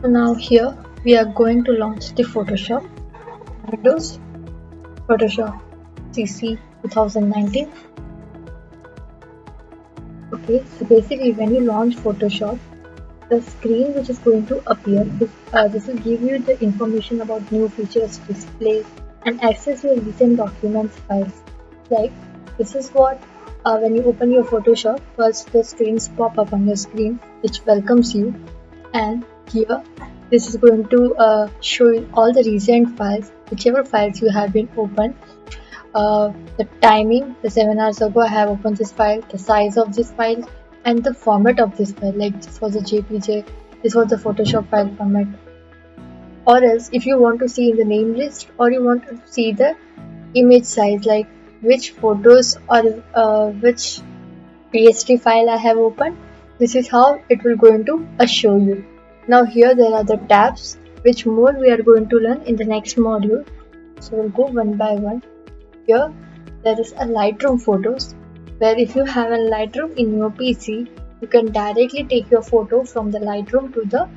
So now here we are going to launch the Photoshop Windows Photoshop CC 2019. Okay, so basically when you launch Photoshop, the screen which is going to appear, this will give you the information about new features, display, and access your recent documents files. Like this is what when you open your Photoshop, first the screens pop up on your screen which welcomes you, and here this is going to show you all the recent files, whichever files you have been opened. The timing, the 7 hours ago I have opened this file, the size of this file, and the format of this file. Like this was a JPG, this was the Photoshop file format. Or else, if you want to see in the name list, or you want to see the image size, like which photos or which PSD file I have opened, this is how it will going to show you. Now here there are the tabs, which more we are going to learn in the next module. So we'll go one by one. Here there is a Lightroom photos, where if you have a Lightroom in your PC, you can directly take your photo from the Lightroom to the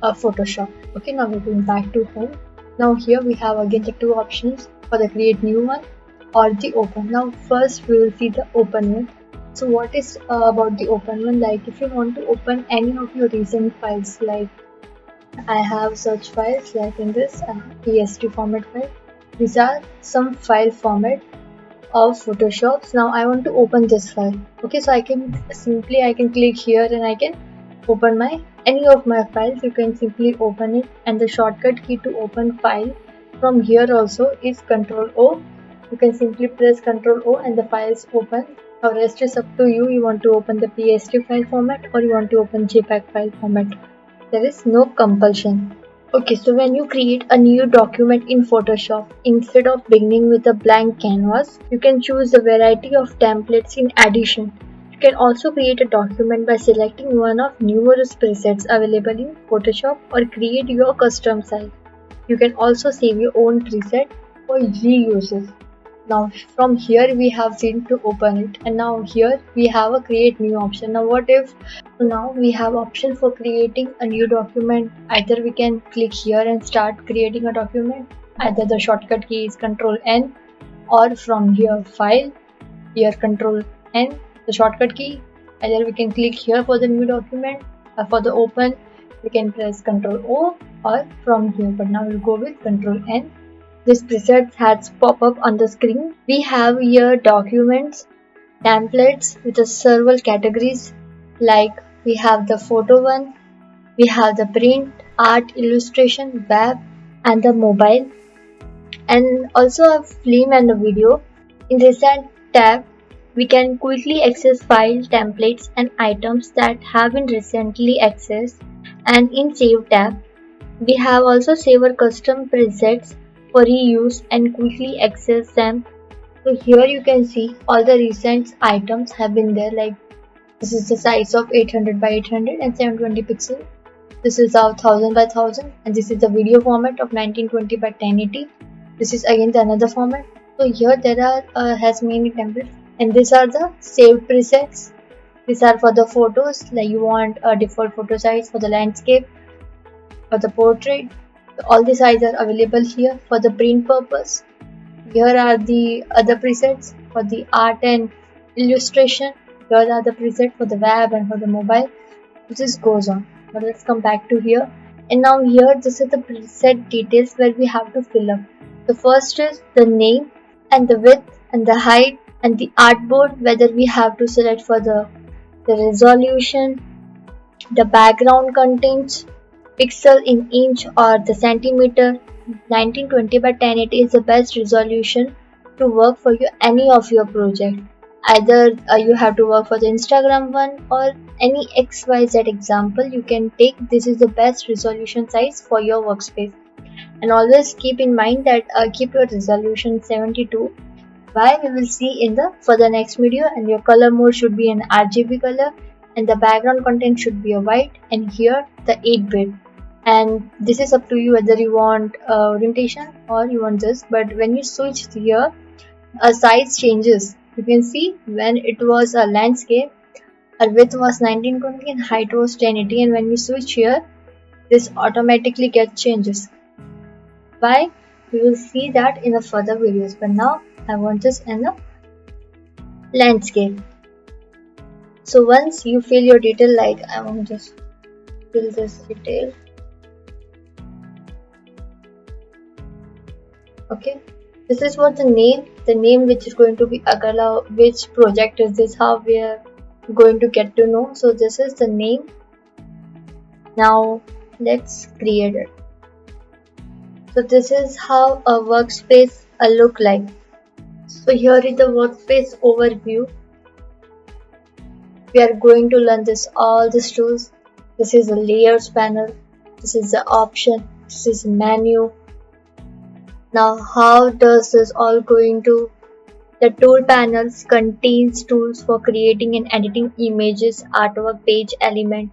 Photoshop. Okay, now we're going back to home. Now here we have again the two options for the create new one or the open. Now first we will see the open one. So what is about the open one? Like if you want to open any of your recent files, like I have such files like in this PSD format file. These are some file format of Photoshop. Now I want to open this file. Okay, so I can click here and I can open my any of my files. You can simply open it, and the shortcut key to open file from here also is Ctrl O. You can simply press Ctrl O and the files open. Now rest is up to you. You want to open the PSD file format or you want to open JPEG file format. There is no compulsion. Okay, so when you create a new document in Photoshop, instead of beginning with a blank canvas, you can choose a variety of templates in addition. You can also create a document by selecting one of numerous presets available in Photoshop or create your custom size. You can also save your own preset for reuses. Now from here we have seen to open it, and now here we have a create new option. Now what if now we have option for creating a new document? Either we can click here and start creating a document, either the shortcut key is Ctrl N, or from here file, here Ctrl N the shortcut key. Either we can click here for the new document, or for the open we can press Ctrl O, or from here, but now we'll go with Ctrl N. This preset has pop up on the screen. We have here documents, templates with several categories, like we have the photo one, we have the print, art, illustration, web, and the mobile, and also a film and a video. In recent tab, we can quickly access file, templates, and items that have been recently accessed. And in save tab, we have also save our custom presets for reuse and quickly access them. So here you can see all the recent items have been there, like this is the size of 800 by 800 and 720 pixel. This is our 1000 by 1000, and this is the video format of 1920 by 1080. This is again the another format. So here there are has many templates, and these are the saved presets. These are for the photos, like you want a default photo size for the landscape, for the portrait. All the sizes are available here for the print purpose. Here are the other presets for the art and illustration. Here are the presets for the web and for the mobile. This goes on. Now let's come back to here. And now here this is the preset details where we have to fill up. The first is the name and the width and the height and the artboard, whether we have to select for the resolution, the background contains pixel in inch or the centimeter. 1920 by 1080 is the best resolution to work for you any of your project. Either you have to work for the Instagram one or any XYZ example you can take. This is the best resolution size for your workspace. And always keep in mind that keep your resolution 72. Why we will see in the for the next video. And your color mode should be an RGB color, and the background content should be a white, and here the 8-bit. And this is up to you whether you want orientation or you want this. But when you switch here, a size changes. You can see when it was a landscape, our width was 1920 and height was 1080, and when we switch here, this automatically gets changes. Why? We will see that in the further videos, but now I want this in the landscape. So once you fill your detail, like I want to just fill this detail. Okay, this is what the name which is going to be Agala, which project is this, how we are going to get to know. So this is the name. Now let's create it. So this is how a workspace look like. So here is the workspace overview. We are going to learn all these tools. This is the layers panel. This is the option. This is menu. Now how does this all going to? The tool panels contains tools for creating and editing images, artwork, page element,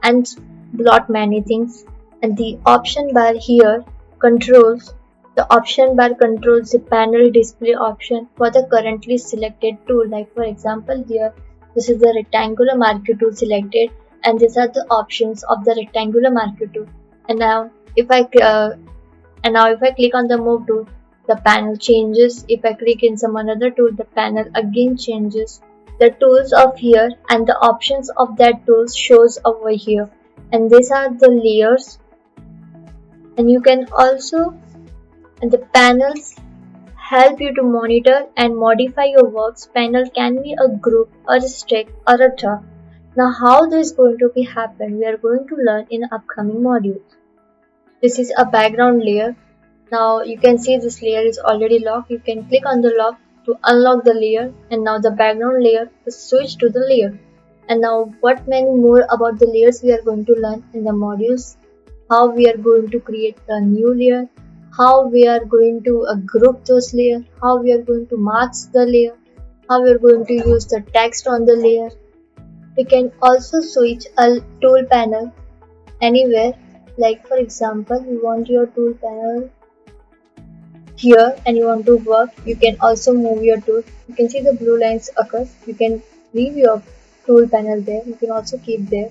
and lot many things. And the option bar here controls. The option bar controls the panel display option for the currently selected tool. Like for example here, this is the rectangular marquee tool selected, and these are the options of the rectangular marquee tool. And now if I click on the move tool, the panel changes. If I click in some another tool, the panel again changes. The tools of here and the options of that tools shows over here. And these are the layers. And you can also, and the panels help you to monitor and modify your works. Panel can be a group or a stack or a tab. Now how this is going to be happen, we are going to learn in upcoming modules. This is a background layer. Now you can see this layer is already locked. You can click on the lock to unlock the layer, and now the background layer is switched to the layer. And now what many more about the layers we are going to learn in the modules. How we are going to create a new layer, how we are going to group those layers, how we are going to mask the layer, how we are going to use the text on the layer. We can also switch a tool panel anywhere. Like for example, you want your tool panel here and you want to work, you can also move your tool. You can see the blue lines occur. You can leave your tool panel there. You can also keep there,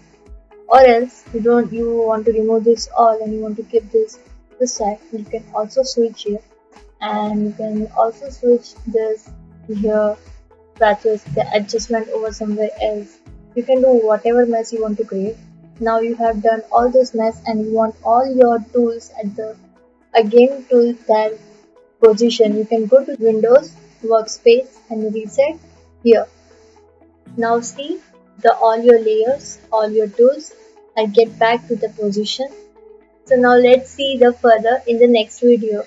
or else you want to remove this all and you want to keep this side. You can also switch here, and you can also switch this here, patches the adjustment over somewhere else. You can do whatever mess you want to create. Now you have done all this mess and you want all your tools at the again to that position. You can go to Windows workspace and reset here. Now see all your layers, all your tools, and get back to the position. So now let's see the further in the next video.